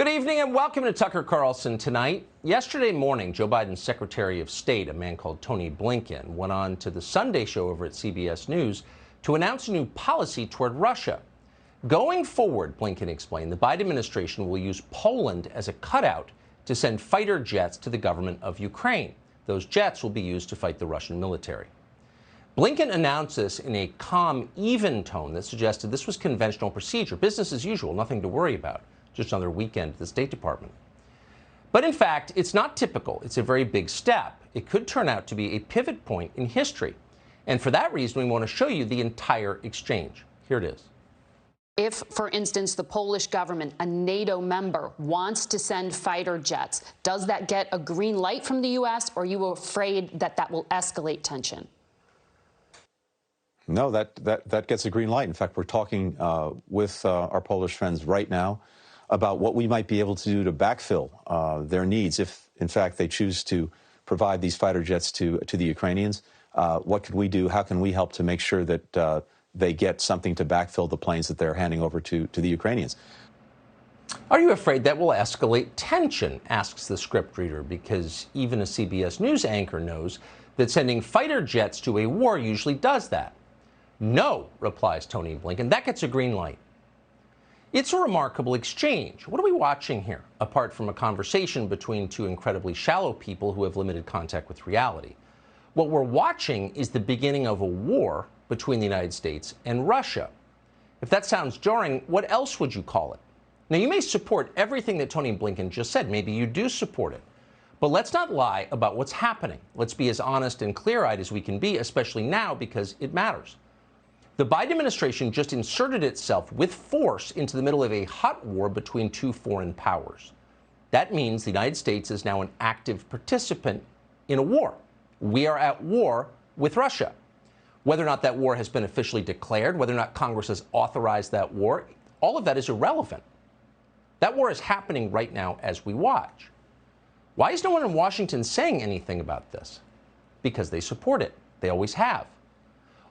Good evening and welcome to Tucker Carlson Tonight. Yesterday morning, Joe Biden's Secretary of State, a man called Tony Blinken, went on to the Sunday show over at CBS News to announce a new policy toward Russia. Going forward, Blinken explained, the Biden administration will use Poland as a cutout to send fighter jets to the government of Ukraine. Those jets will be used to fight the Russian military. Blinken announced this in a calm, even tone that suggested this was conventional procedure, business as usual, nothing to worry about. Just another weekend at the State Department. But in fact, it's not typical. It's a very big step. It could turn out to be a pivot point in history. And for that reason, we want to show you the entire exchange. Here it is. If, for instance, the Polish government, a NATO member, wants to send fighter jets, does that get a green light from the U.S., or are you afraid that that will escalate tension? No, that gets a green light. In fact, we're talking with our Polish friends right now about what we might be able to do to backfill their needs if, in fact, they choose to provide these fighter jets to the Ukrainians. What could we do? How can we help to make sure that they get something to backfill the planes that they're handing over to the Ukrainians? Are you afraid that will escalate tension, asks the scriptreader, because even a CBS News anchor knows that sending fighter jets to a war usually does that. No, replies Tony Blinken, that gets a green light. It's a remarkable exchange. What are we watching here, apart from a conversation between two incredibly shallow people who have limited contact with reality? What we're watching is the beginning of a war between the United States and Russia. If that sounds jarring, what else would you call it? Now, you may support everything that Tony Blinken just said. Maybe you do support it. But let's not lie about what's happening. Let's be as honest and clear-eyed as we can be, especially now, because it matters. The Biden administration just inserted itself with force into the middle of a hot war between two foreign powers. That means the United States is now an active participant in a war. We are at war with Russia. Whether or not that war has been officially declared, whether or not Congress has authorized that war, all of that is irrelevant. That war is happening right now as we watch. Why is no one in Washington saying anything about this? Because they support it. They always have.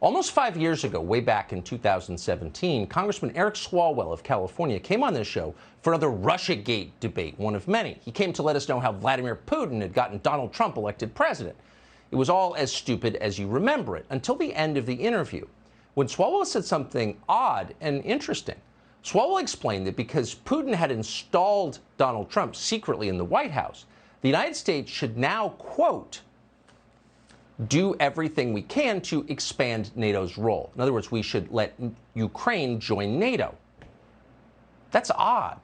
Almost 5 years ago, way back in 2017, Congressman Eric Swalwell of California came on this show for another Russiagate debate, one of many. He came to let us know how Vladimir Putin had gotten Donald Trump elected president. It was all as stupid as you remember it, until the end of the interview, when Swalwell said something odd and interesting. Swalwell explained that because Putin had installed Donald Trump secretly in the White House, the United States should now, quote, do everything we can to expand NATO's role. In other words, we should let Ukraine join NATO. That's odd.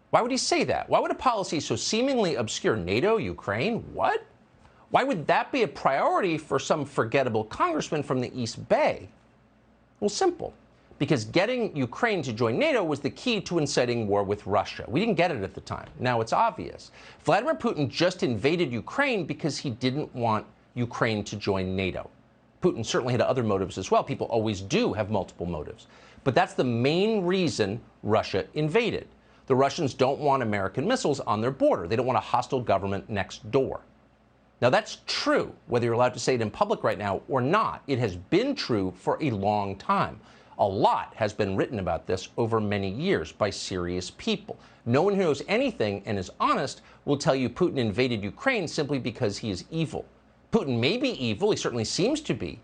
Why would he say that? Why would a policy so seemingly obscure, NATO, Ukraine, what? Why would that be a priority for some forgettable congressman from the East Bay? Well, simple. Because getting Ukraine to join NATO was the key to inciting war with Russia. We didn't get it at the time. Now it's obvious. Vladimir Putin just invaded Ukraine because he didn't want Ukraine to join NATO. Putin certainly had other motives as well. People always do have multiple motives. But that's the main reason Russia invaded. The Russians don't want American missiles on their border. They don't want a hostile government next door. Now, that's true, whether you're allowed to say it in public right now or not. It has been true for a long time. A lot has been written about this over many years by serious people. No one who knows anything and is honest will tell you Putin invaded Ukraine simply because he is evil. Putin may be evil, he certainly seems to be,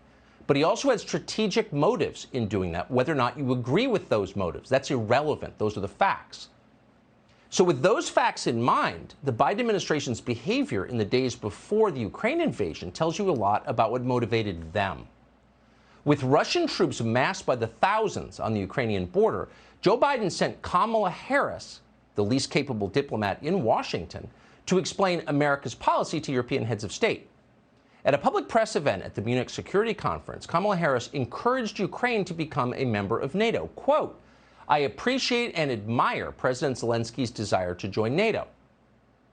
but he also had strategic motives in doing that. Whether or not you agree with those motives, that's irrelevant. Those are the facts. So with those facts in mind, the Biden administration's behavior in the days before the Ukraine invasion tells you a lot about what motivated them. With Russian troops massed by the thousands on the Ukrainian border, Joe Biden sent Kamala Harris, the least capable diplomat in Washington, to explain America's policy to European heads of state. At a public press event at the Munich Security Conference, Kamala Harris encouraged Ukraine to become a member of NATO. Quote, I appreciate and admire President Zelensky's desire to join NATO.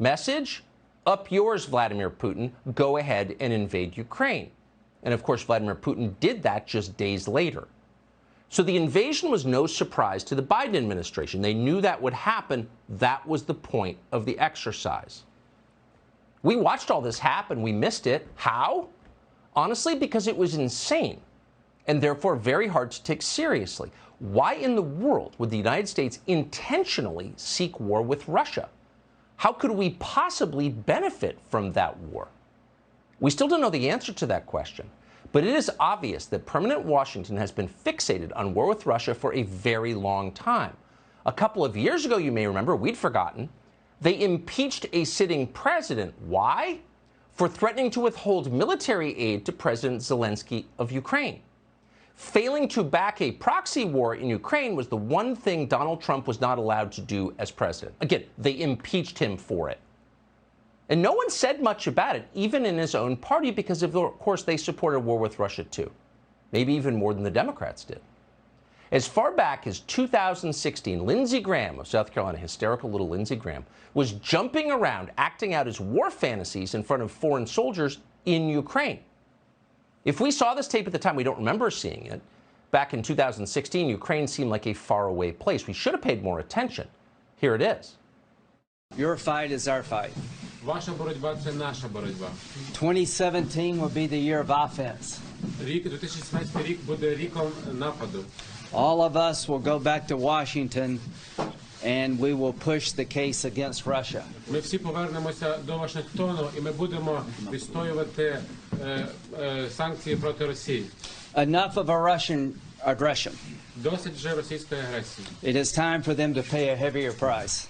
Message? Up yours, Vladimir Putin. Go ahead and invade Ukraine. And of course, Vladimir Putin did that just days later. So the invasion was no surprise to the Biden administration. They knew that would happen. That was the point of the exercise. We watched all this happen. We missed it. How? Honestly, because it was insane. and therefore very hard to take seriously. Why in the world would the United States intentionally seek war with Russia? How could we possibly benefit from that war? We still don't know the answer to that question, but it is obvious that permanent Washington has been fixated on war with Russia for a very long time. A couple of years ago, you may remember, we'd forgotten, they impeached a sitting president. Why? For threatening to withhold military aid to President Zelensky of Ukraine. Failing to back a proxy war in Ukraine was the one thing Donald Trump was not allowed to do as president. Again, they impeached him for it. And no one said much about it, even in his own party, because of course they supported war with Russia too. Maybe even more than the Democrats did. As far back as 2016, Lindsey Graham of South Carolina, hysterical little Lindsey Graham, was jumping around acting out his war fantasies in front of foreign soldiers in Ukraine. If we saw this tape at the time, we don't remember seeing it. Back in 2016, Ukraine seemed like a faraway place. We should have paid more attention. Here it is. Your fight is our fight. Ваша боротьба – це наша боротьба. 2017 will be the year of offense. Рік 2017 рік буде ріком нападу. All of us will go back to Washington and we will push the case against Russia. Ми всі повернемося до Вашингтону і ми будемо відстоювати санкції проти Росії. Enough of a Russian aggression. Досить вже російської агресії. It is time for them to pay a heavier price.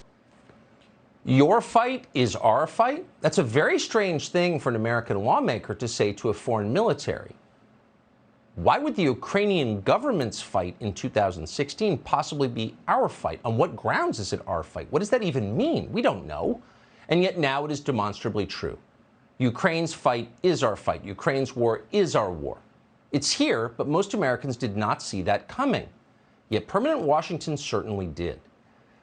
Your fight is our fight? That's a very strange thing for an American lawmaker to say to a foreign military. Why would the Ukrainian government's fight in 2016 possibly be our fight? On what grounds is it our fight? What does that even mean? We don't know. And yet now it is demonstrably true. Ukraine's fight is our fight. Ukraine's war is our war. It's here, but most Americans did not see that coming. Yet permanent Washington certainly did.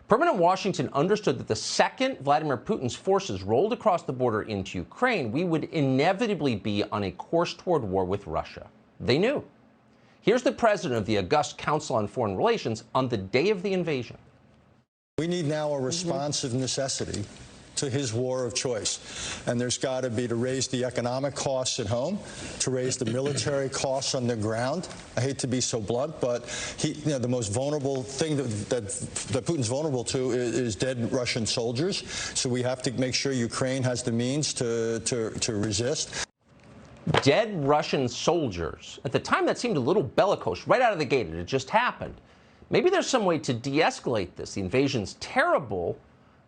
Permanent Washington understood that the second Vladimir Putin's forces rolled across the border into Ukraine, we would inevitably be on a course toward war with Russia. They knew. Here's the president of the August Council on Foreign Relations on the day of the invasion. We need now a response of necessity to his war of choice. And there's got to be to raise the economic costs at home, to raise the military costs on the ground. I hate to be so blunt, but the most vulnerable thing that Putin's vulnerable to is dead Russian soldiers. So we have to make sure Ukraine has the means to resist. Dead Russian soldiers. At the time, that seemed a little bellicose right out of the gate. It had just happened. Maybe there's some way to de-escalate this. The invasion's terrible,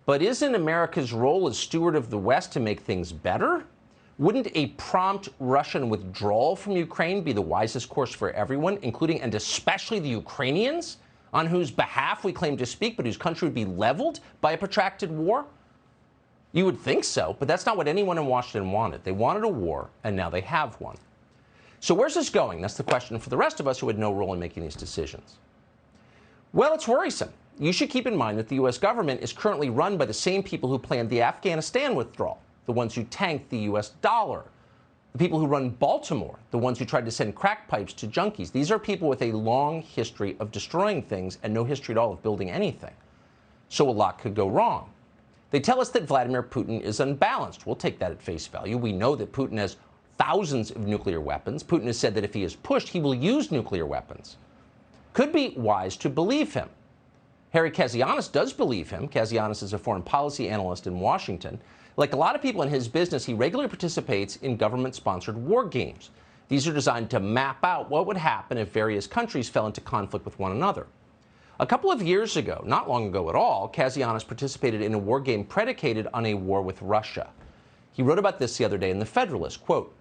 but isn't America's role as steward of the West to make things better? Wouldn't a prompt Russian withdrawal from Ukraine be the wisest course for everyone, including and especially the Ukrainians, on whose behalf we claim to speak, but whose country would be leveled by a protracted war? You would think so, but that's not what anyone in Washington wanted. They wanted a war, and now they have one. So where's this going? That's the question for the rest of us who had no role in making these decisions. Well, it's worrisome. You should keep in mind that the U.S. government is currently run by the same people who planned the Afghanistan withdrawal, the ones who tanked the U.S. dollar, the people who run Baltimore, the ones who tried to send crack pipes to junkies. These are people with a long history of destroying things and no history at all of building anything. So a lot could go wrong. They tell us that Vladimir Putin is unbalanced. We'll take that at face value. We know that Putin has thousands of nuclear weapons. Putin has said that if he is pushed, he will use nuclear weapons. Could be wise to believe him. Harry Kazianis does believe him. Kazianis is a foreign policy analyst in Washington. Like a lot of people in his business, he regularly participates in government-sponsored war games. These are designed to map out what would happen if various countries fell into conflict with one another. A couple of years ago, not long ago at all, Kazianis participated in a war game predicated on a war with Russia. He wrote about this the other day in The Federalist, quote,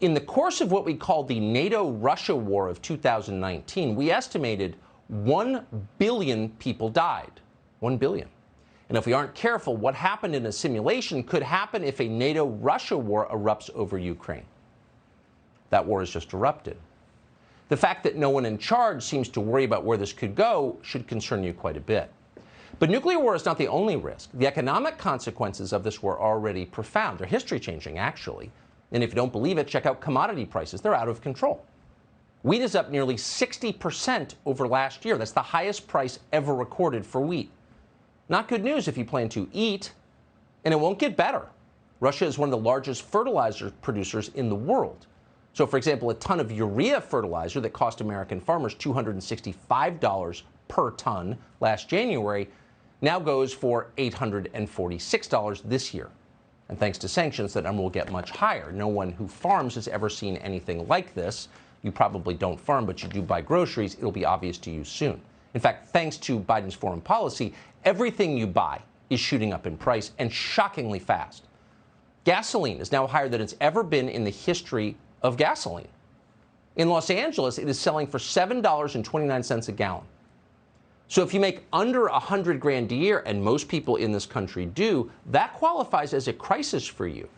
"In the course of what we call the NATO-Russia war of 2019, we estimated 1 billion people died. 1 billion. And if we aren't careful, what happened in a simulation could happen if a NATO-Russia war erupts over Ukraine." That war has just erupted. The fact that no one in charge seems to worry about where this could go should concern you quite a bit. But nuclear war is not the only risk. The economic consequences of this war are already profound. They're history-changing, actually. And if you don't believe it, check out commodity prices. They're out of control. Wheat is up nearly 60% over last year. That's the highest price ever recorded for wheat. Not good news if you plan to eat, and it won't get better. Russia is one of the largest fertilizer producers in the world. So, for example, a ton of urea fertilizer that cost American farmers $265 per ton last January now goes for $846 this year. And thanks to sanctions, that number will get much higher. No one who farms has ever seen anything like this. You probably don't farm, but you do buy groceries. It'll be obvious to you soon. In fact, thanks to Biden's foreign policy, everything you buy is shooting up in price, and shockingly fast. Gasoline is now higher than it's ever been in the history of gasoline. In Los Angeles, it is selling for $7.29 a gallon. So if you make under $100,000 a year, and most people in this country do, that qualifies as a crisis for you.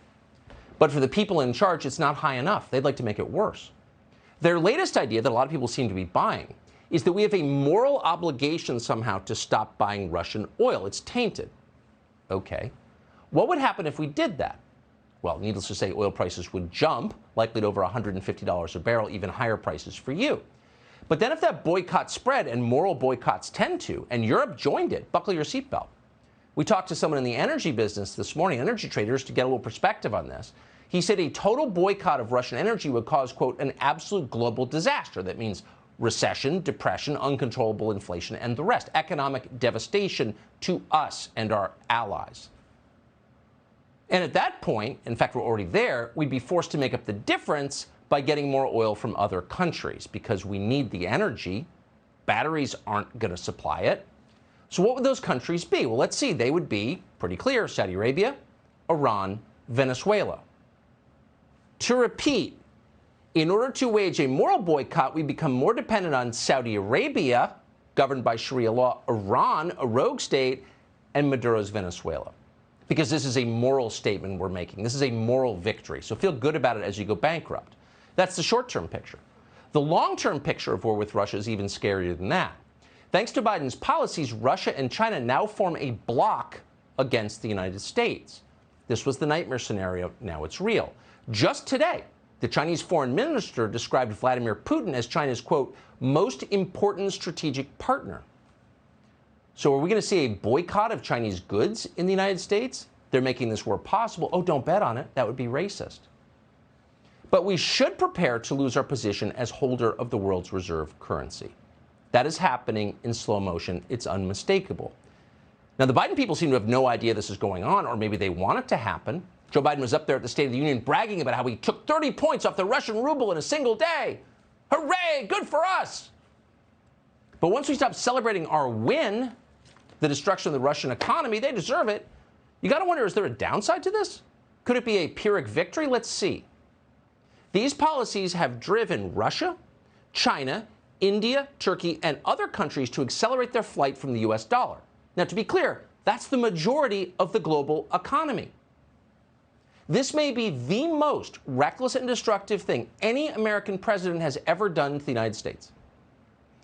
But for the people in charge, it's not high enough. They'd like to make it worse. Their latest idea that a lot of people seem to be buying is that we have a moral obligation somehow to stop buying Russian oil. It's tainted. Okay. What would happen if we did that? Well, needless to say, oil prices would jump, likely to over $150 a barrel, even higher prices for you. But then if that boycott spread, and moral boycotts tend to, and Europe joined it, buckle your seatbelt. We talked to someone in the energy business this morning, energy traders, to get a little perspective on this. He said a total boycott of Russian energy would cause, quote, an absolute global disaster. That means recession, depression, uncontrollable inflation, and the rest. Economic devastation to us and our allies. And at that point, in fact, we're already there, we'd be forced to make up the difference by getting more oil from other countries because we need the energy. Batteries aren't going to supply it. So what would those countries be? Well, let's see. They would be, pretty clear, Saudi Arabia, Iran, Venezuela. To repeat, in order to wage a moral boycott, we become more dependent on Saudi Arabia, governed by Sharia law, Iran, a rogue state, and Maduro's Venezuela. Because this is a moral statement we're making. This is a moral victory. So feel good about it as you go bankrupt. That's the short-term picture. The long-term picture of war with Russia is even scarier than that. Thanks to Biden's policies, Russia and China now form a bloc against the United States. This was the nightmare scenario. Now it's real. Just today, the Chinese foreign minister described Vladimir Putin as China's, quote, most important strategic partner. So are we going to see a boycott of Chinese goods in the United States? They're making this war possible. Oh, don't bet on it. That would be racist. But we should prepare to lose our position as holder of the world's reserve currency. That is happening in slow motion. It's unmistakable. Now, the Biden people seem to have no idea this is going on, or maybe they want it to happen. Joe Biden was up there at the State of the Union bragging about how he took 30 points off the Russian ruble in a single day. Hooray, good for us. But once we stop celebrating our win, the destruction of the Russian economy, they deserve it. You got to wonder, is there a downside to this? Could it be a Pyrrhic victory? Let's see. These policies have driven Russia, China, India, Turkey, and other countries to accelerate their flight from the U.S. dollar. Now, to be clear, that's the majority of the global economy. This may be the most reckless and destructive thing any American president has ever done to the United States.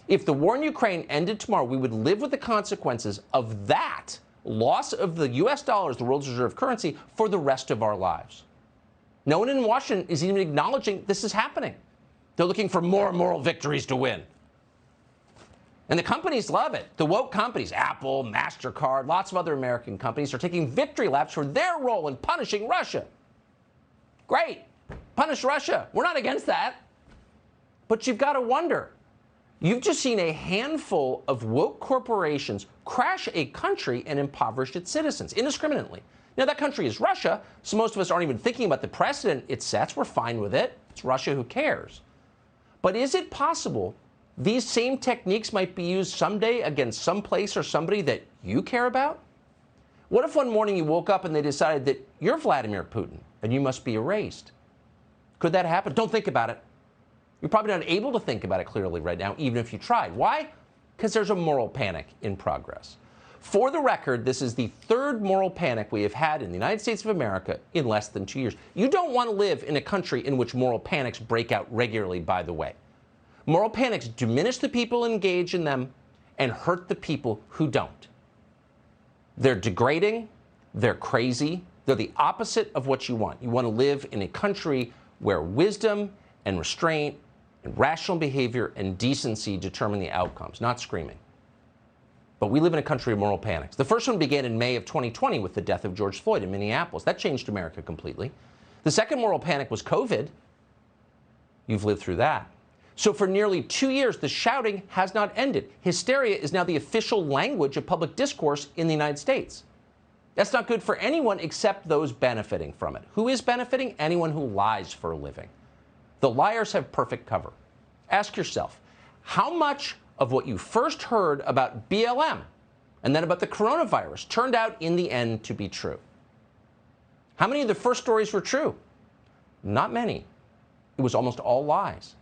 If the war in Ukraine ended tomorrow, we would live with the consequences of that loss of the U.S. dollar as the world's reserve currency for the rest of our lives. No one in Washington is even acknowledging this is happening. They're looking for more moral victories to win. And the companies love it. The woke companies, Apple, MasterCard, lots of other American companies are taking victory laps for their role in punishing Russia. Great. Punish Russia. We're not against that. But you've got to wonder. You've just seen a handful of woke corporations crash a country and impoverish its citizens indiscriminately. Now, that country is Russia, so most of us aren't even thinking about the precedent it sets. We're fine with it. It's Russia, who cares? But is it possible these same techniques might be used someday against some place or somebody that you care about? What if one morning you woke up and they decided that you're Vladimir Putin and you must be erased? Could that happen? Don't think about it. You're probably not able to think about it clearly right now, even if you tried. Why? Because there's a moral panic in progress. For the record, this is the third moral panic we have had in the United States of America in less than 2 years. You don't want to live in a country in which moral panics break out regularly, by the way. Moral panics diminish the people engaged in them and hurt the people who don't. They're degrading, they're crazy, they're the opposite of what you want. You want to live in a country where wisdom and restraint and rational behavior and decency determine the outcomes, not screaming. But we live in a country of moral panics. The first one began in May of 2020 with the death of George Floyd in Minneapolis. That changed America completely. The second moral panic was COVID. You've lived through that. So for nearly 2 years, the shouting has not ended. Hysteria is now the official language of public discourse in the United States. That's not good for anyone except those benefiting from it. Who is benefiting? Anyone who lies for a living. The liars have perfect cover. Ask yourself, how much of what you first heard about BLM and then about the coronavirus turned out in the end to be true? How many of the first stories were true? Not many. It was almost all lies.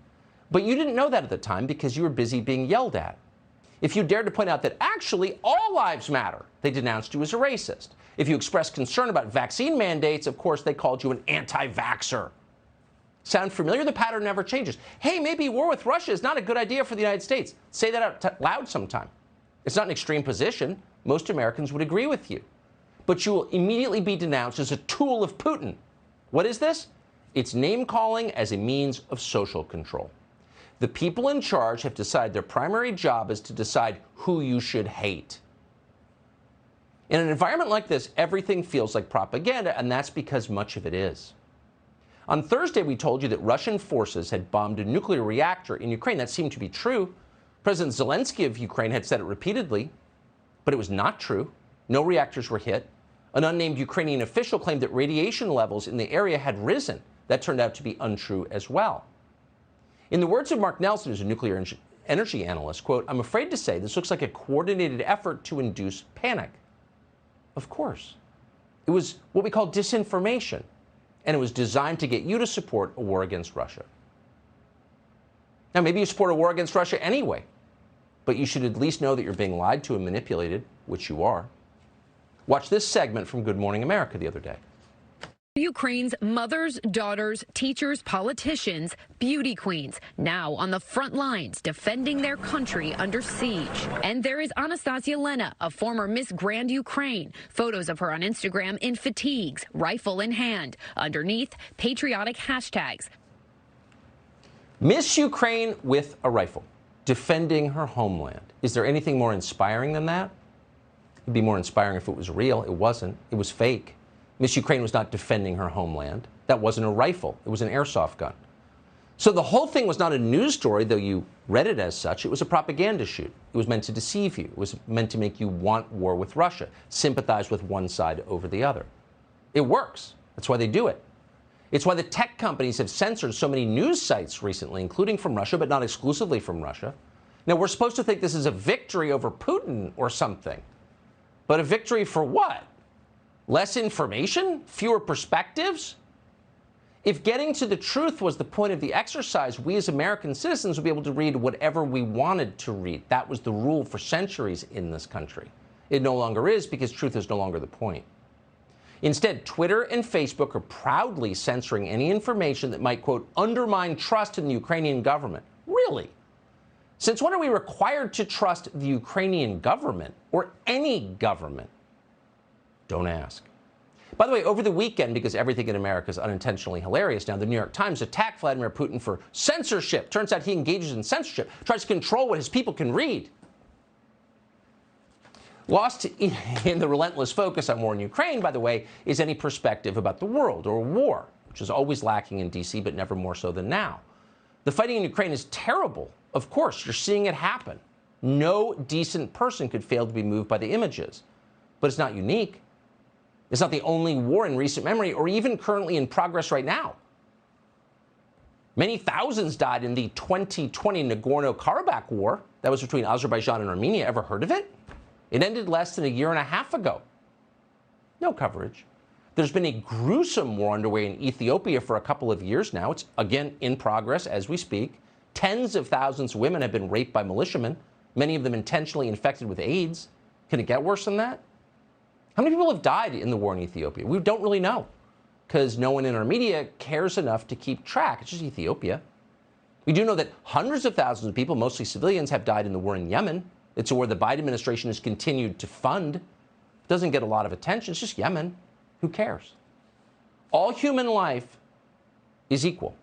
But you didn't know that at the time because you were busy being yelled at. If you dared to point out that actually all lives matter, they denounced you as a racist. If you expressed concern about vaccine mandates, of course, they called you an anti-vaxxer. Sound familiar? The pattern never changes. Hey, maybe war with Russia is not a good idea for the United States. Say that out loud sometime. It's not an extreme position. Most Americans would agree with you. But you will immediately be denounced as a tool of Putin. What is this? It's name-calling as a means of social control. The people in charge have decided their primary job is to decide who you should hate. In an environment like this, everything feels like propaganda, and that's because much of it is. On Thursday, we told you that Russian forces had bombed a nuclear reactor in Ukraine. That seemed to be true. President Zelensky of Ukraine had said it repeatedly, but it was not true. No reactors were hit. An unnamed Ukrainian official claimed that radiation levels in the area had risen. That turned out to be untrue as well. In the words of Mark Nelson, who's a nuclear energy analyst, quote, "I'm afraid to say this looks like a coordinated effort to induce panic." Of course. It was what we call disinformation, and it was designed to get you to support a war against Russia. Now, maybe you support a war against Russia anyway, but you should at least know that you're being lied to and manipulated, which you are. Watch this segment from Good Morning America the other day. Ukraine's mothers, daughters, teachers, politicians, beauty queens, now on the front lines defending their country under siege. And there is Anastasia Lena, a former Miss Grand Ukraine. Photos of her on Instagram in fatigues, rifle in hand. Underneath, patriotic hashtags. Miss Ukraine with a rifle, defending her homeland. Is there anything more inspiring than that? It'd be more inspiring if it was real. It wasn't. It was fake. Miss Ukraine was not defending her homeland. That wasn't a rifle. It was an airsoft gun. So the whole thing was not a news story, though you read it as such. It was a propaganda shoot. It was meant to deceive you. It was meant to make you want war with Russia, sympathize with one side over the other. It works. That's why they do it. It's why the tech companies have censored so many news sites recently, including from Russia, but not exclusively from Russia. Now, we're supposed to think this is a victory over Putin or something. But a victory for what? Less information? Fewer perspectives? If getting to the truth was the point of the exercise, we as American citizens would be able to read whatever we wanted to read. That was the rule for centuries in this country. It no longer is because truth is no longer the point. Instead, Twitter and Facebook are proudly censoring any information that might, quote, undermine trust in the Ukrainian government. Really? Since when are we required to trust the Ukrainian government or any government? Don't ask. By the way, over the weekend, because everything in America is unintentionally hilarious now, the New York Times attacked Vladimir Putin for censorship. Turns out he engages in censorship, tries to control what his people can read. Lost in the relentless focus on war in Ukraine, by the way, is any perspective about the world or war, which is always lacking in D.C., but never more so than now. The fighting in Ukraine is terrible. Of course, you're seeing it happen. No decent person could fail to be moved by the images. But it's not unique. It's not the only war in recent memory or even currently in progress right now. Many thousands died in the 2020 Nagorno-Karabakh war. That was between Azerbaijan and Armenia. Ever heard of it? It ended less than a year and a half ago. No coverage. There's been a gruesome war underway in Ethiopia for a couple of years now. It's, again, in progress as we speak. Tens of thousands of women have been raped by militiamen, many of them intentionally infected with AIDS. Can it get worse than that? How many people have died in the war in Ethiopia? We don't really know, because no one in our media cares enough to keep track. It's just Ethiopia. We do know that hundreds of thousands of people, mostly civilians, have died in the war in Yemen. It's a war the Biden administration has continued to fund. It doesn't get a lot of attention. It's just Yemen. Who cares? All human life is equal.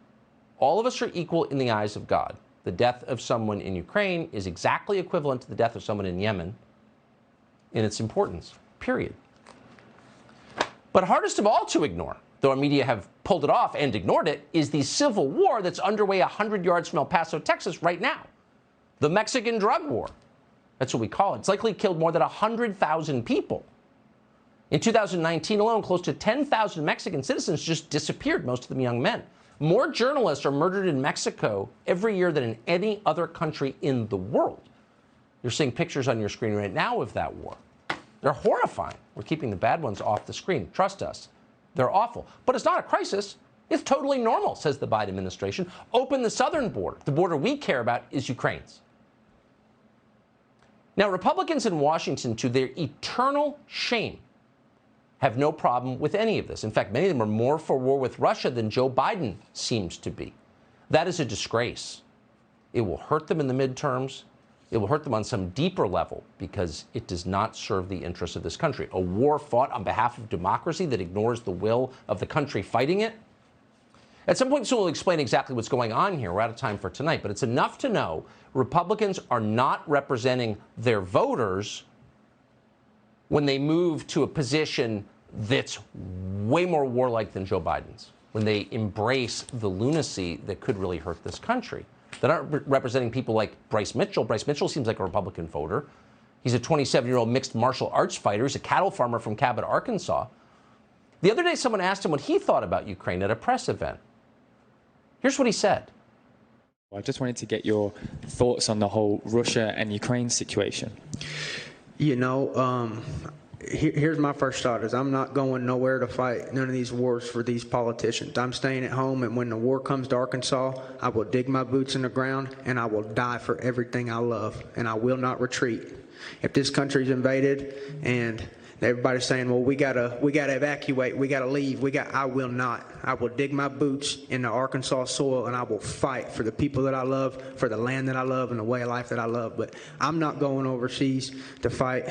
All of us are equal in the eyes of God. The death of someone in Ukraine is exactly equivalent to the death of someone in Yemen in its importance, period. But hardest of all to ignore though our media have pulled it off and ignored it, is the civil war that's underway 100 yards from El Paso, Texas right now. The Mexican drug war. That's what we call it. It's likely killed more than 100,000 people. In 2019 alone, close to 10,000 Mexican citizens just disappeared, most of them young men. More journalists are murdered in Mexico every year than in any other country in the world. You're seeing pictures on your screen right now of that war. They're horrifying. We're keeping the bad ones off the screen. Trust us. They're awful. But it's not a crisis. It's totally normal, says the Biden administration. Open the southern border. The border we care about is Ukraine's. Now, Republicans in Washington, to their eternal shame, have no problem with any of this. In fact, many of them are more for war with Russia than Joe Biden seems to be. That is a disgrace. It will hurt them in the midterms. It will hurt them on some deeper level because it does not serve the interests of this country. A war fought on behalf of democracy that ignores the will of the country fighting it. At some point, soon we'll explain exactly what's going on here. We're out of time for tonight, but it's enough to know Republicans are not representing their voters when they move to a position that's way more warlike than Joe Biden's, when they embrace the lunacy that could really hurt this country. They're not representing people like Bryce Mitchell. Bryce Mitchell seems like a Republican voter. He's a 27-year-old mixed martial arts fighter. He's a cattle farmer from Cabot, Arkansas. The other day, someone asked him what he thought about Ukraine at a press event. Here's what he said. I just wanted to get your thoughts on the whole Russia and Ukraine situation. You know, here's my first thought is I'm not going nowhere to fight none of these wars for these politicians. I'm staying at home, and when the war comes to Arkansas, I will dig my boots in the ground, and I will die for everything I love, and I will not retreat. If this country's invaded and everybody's saying, well, we gotta evacuate, we gotta leave, I will not. I will dig my boots in the Arkansas soil, and I will fight for the people that I love, for the land that I love, and the way of life that I love. But I'm not going overseas to fight.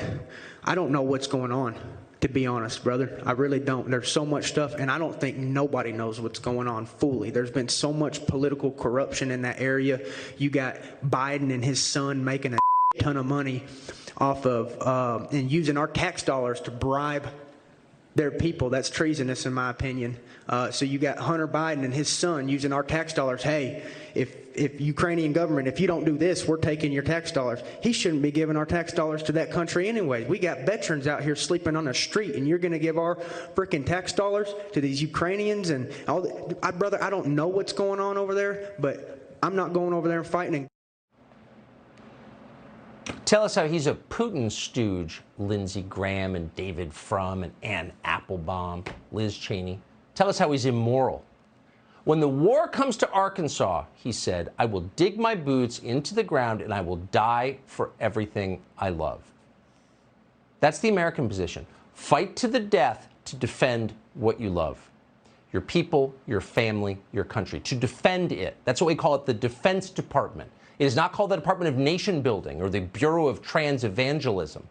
I don't know what's going on, to be honest, brother. I really don't. There's so much stuff, and I don't think nobody knows what's going on fully. There's been so much political corruption in that area. You got Biden and his son making a ton of money off of and using our tax dollars to bribe their people. That's treasonous, in my opinion. So you got Hunter Biden and his son using our tax dollars. Hey, if Ukrainian government, if you don't do this, we're taking your tax dollars. He shouldn't be giving our tax dollars to that country anyway. We got veterans out here sleeping on the street, and you're going to give our freaking tax dollars to these Ukrainians and all that. Brother, I don't know what's going on over there, but I'm not going over there and fighting. Tell us how he's a Putin stooge, Lindsey Graham and David Frum and Ann Applebaum, Liz Cheney. Tell us how he's immoral. When the war comes to Arkansas, he said, I will dig my boots into the ground and I will die for everything I love. That's the American position. Fight to the death to defend what you love. Your people, your family, your country. To defend it. That's what we call it, the Defense Department. It is not called the Department of Nation Building or the Bureau of Trans Evangelism.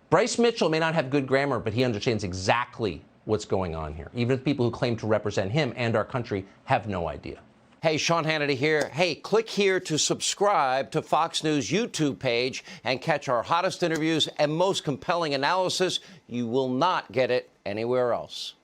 Bryce Mitchell may not have good grammar, but he understands exactly what's going on here. Even the people who claim to represent him and our country have no idea. Hey, Sean Hannity here. Hey, click here to subscribe to Fox News YouTube page and catch our hottest interviews and most compelling analysis. You will not get it anywhere else.